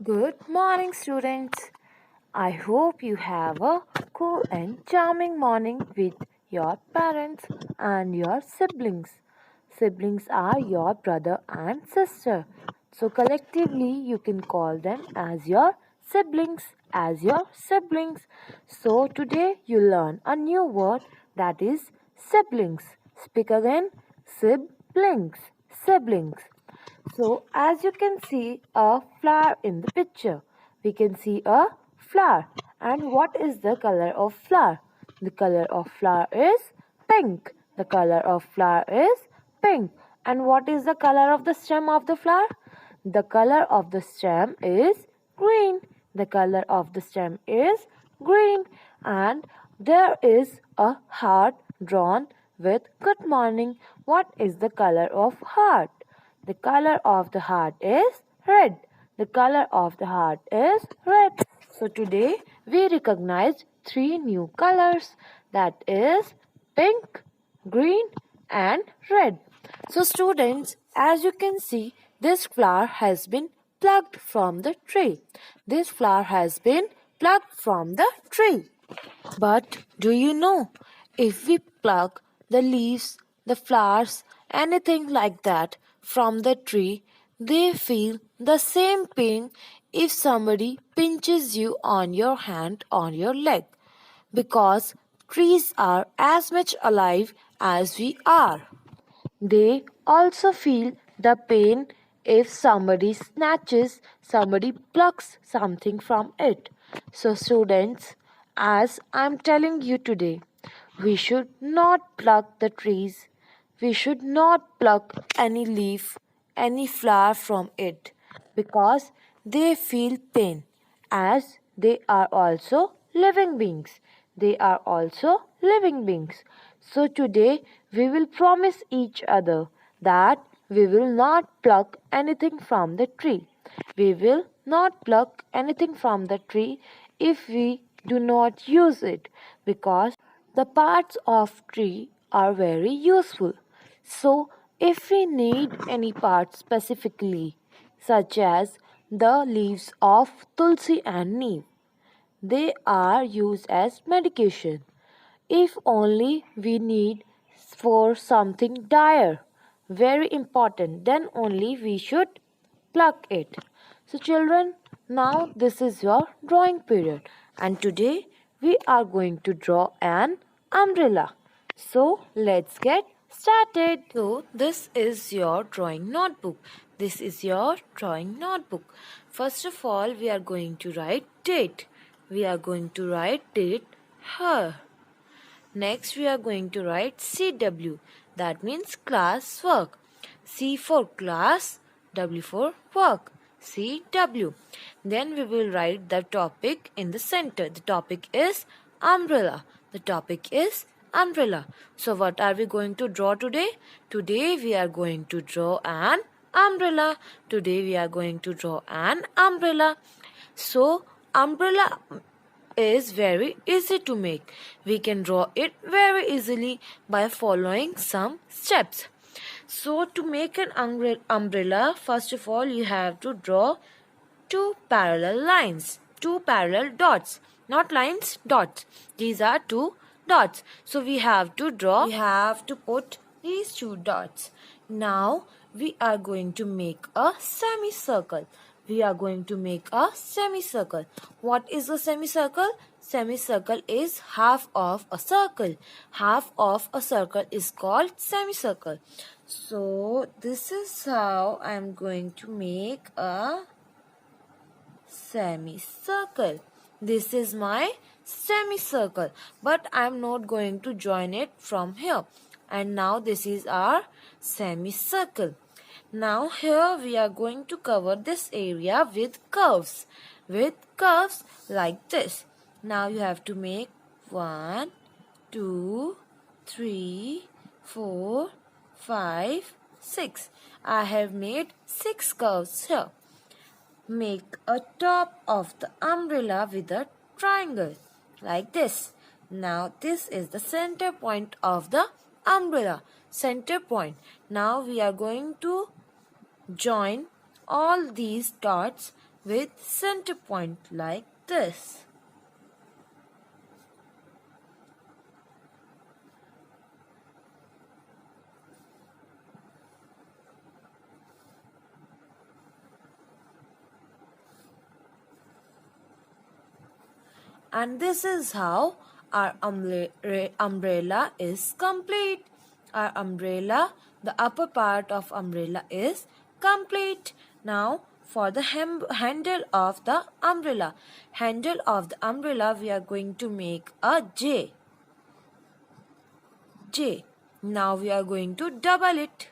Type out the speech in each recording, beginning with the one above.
Good morning, students. I hope you have a cool and charming morning with your parents and your siblings. Siblings are your brother and sister. So, collectively, you can call them as your siblings. So, today you learn a new word that is siblings. Speak again siblings. Siblings. So, as you can see a flower in the picture, we can see a flower. And what is the color of flower? The color of flower is pink. The color of flower is pink. And what is the color of the stem of the flower? The color of the stem is green. The color of the stem is green. And there is a heart drawn with good morning. What is the color of heart? The color of the heart is red. The color of the heart is red. So today we recognized three new colors, that is pink, green and red. So students, as you can see, this flower has been plucked from the tree. This flower has been plucked from the tree. But do you know, if we pluck the leaves, the flowers, anything like that from the tree, they feel the same pain if somebody pinches you on your hand or your leg, because trees are as much alive as we are. They also feel the pain if somebody plucks something from it. So, students, as I'm telling you today, we should not pluck the trees, we should not pluck any leaf, any flower from it, because they feel pain, as they are also living beings. They are also living beings. So today we will promise each other that we will not pluck anything from the tree. We will not pluck anything from the tree if we do not use it, because the parts of tree are very useful. So if we need any part specifically, such as the leaves of tulsi and neem, they are used as medication. If only we need for something dire, very important, then only we should pluck it. So, children, now this is your drawing period, and today we are going to draw an umbrella. So, let's get started. So, this is your drawing notebook. This is your drawing notebook. First of all, we are going to write date. We are going to write date here. Next, we are going to write CW. That means class work. C for class, W for work. CW. Then we will write the topic in the center. The topic is umbrella. The topic is umbrella. So what are we going to draw today? Today we are going to draw an umbrella. Today we are going to draw an umbrella. So umbrella is very easy to make. We can draw it very easily by following some steps. So to make an umbrella, first of all you have to draw two parallel lines, two parallel dots, not lines, dots. These are two dots. So we have to put these two dots. Now we are going to make a semicircle. We are going to make a semicircle. What is a semicircle? Semicircle is half of a circle. Half of a circle is called semicircle. So this is how I am going to make a semicircle. This is my semicircle, but I am not going to join it from here. And now this is our semicircle. Now here we are going to cover this area with curves. With curves like this. Now you have to make 1, 2, 3, 4, 5, 6. I have made 6 curves here. Make a top of the umbrella with a triangle like this. Now this is the center point of the umbrella. Center point. Now we are going to join all these dots with center point like this. And this is how our umbrella is complete. Our umbrella, the upper part of umbrella is complete. Now for the handle of the umbrella. Handle of the umbrella, we are going to make a J. J. Now we are going to double it.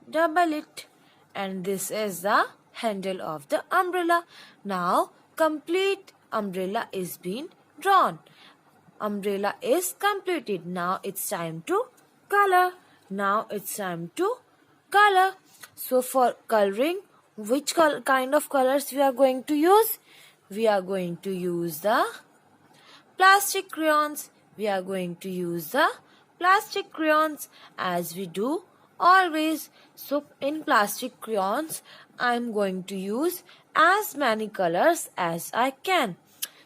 Double it. And this is the handle of the umbrella. Now complete umbrella is being drawn. Umbrella is completed. Now it's time to color. Now it's time to color. So for coloring, which kind of colors we are going to use? We are going to use the plastic crayons. We are going to use the plastic crayons as we do always. So in plastic crayons, I am going to use as many colors as I can.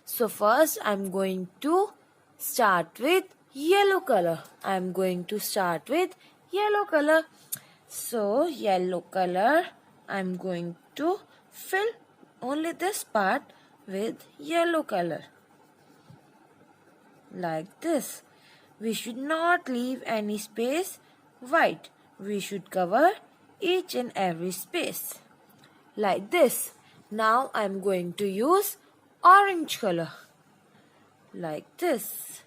So first I am going to start with yellow color. I am going to start with yellow color. So yellow color, I am going to fill only this part with yellow color. Like this. We should not leave any space white. We should cover each and every space. Like this. Now I am going to use orange color. Like this.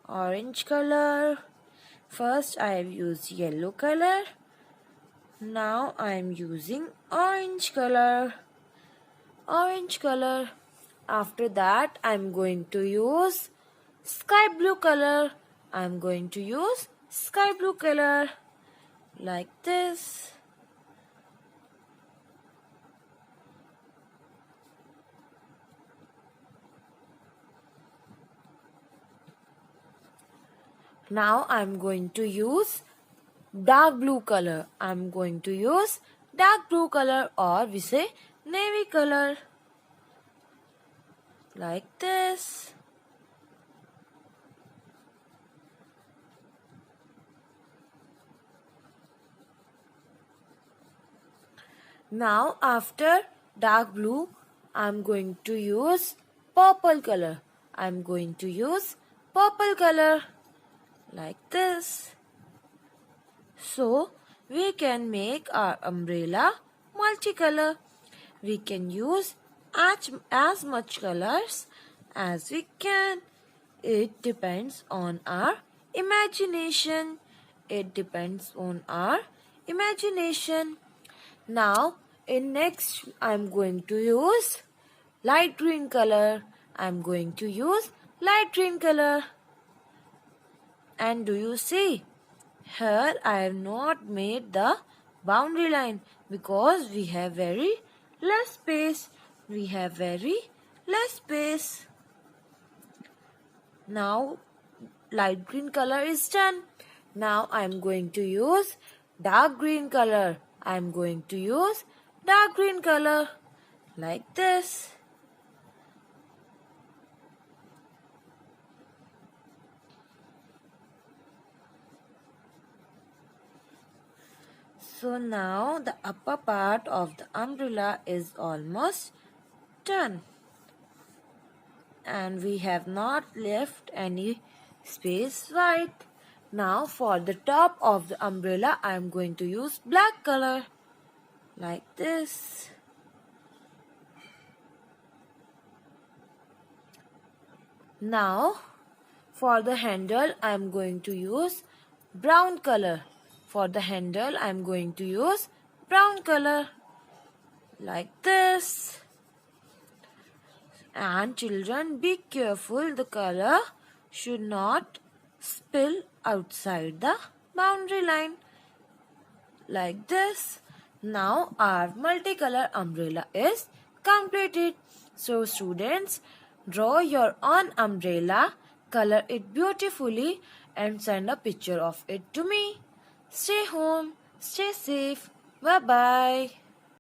Orange color. First I have used yellow color. Now I am using orange color. Orange color. After that I am going to use sky blue color. I am going to use sky blue color like this. Now I am going to use dark blue color. I am going to use dark blue color, or we say navy color like this. Now after dark blue, I am going to use purple color. I am going to use purple color like this. So we can make our umbrella multicolor. We can use as much colors as we can. It depends on our imagination. It depends on our imagination. Now in next I am going to use light green color. I am going to use light green color. And do you see? Here I have not made the boundary line because we have very less space. We have very less space. Now light green color is done. Now I am going to use dark green color. I am going to use dark green color like this. So now the upper part of the umbrella is almost done. And we have not left any space white. Now for the top of the umbrella, I am going to use black color like this. Now for the handle, I am going to use brown color. For the handle, I am going to use brown color like this. And children, be careful, the color should not spill outside the boundary line like this. Now our multicolor umbrella is completed. So students, draw your own umbrella color it beautifully, and send a picture of it to me. Stay home, stay safe. Bye bye.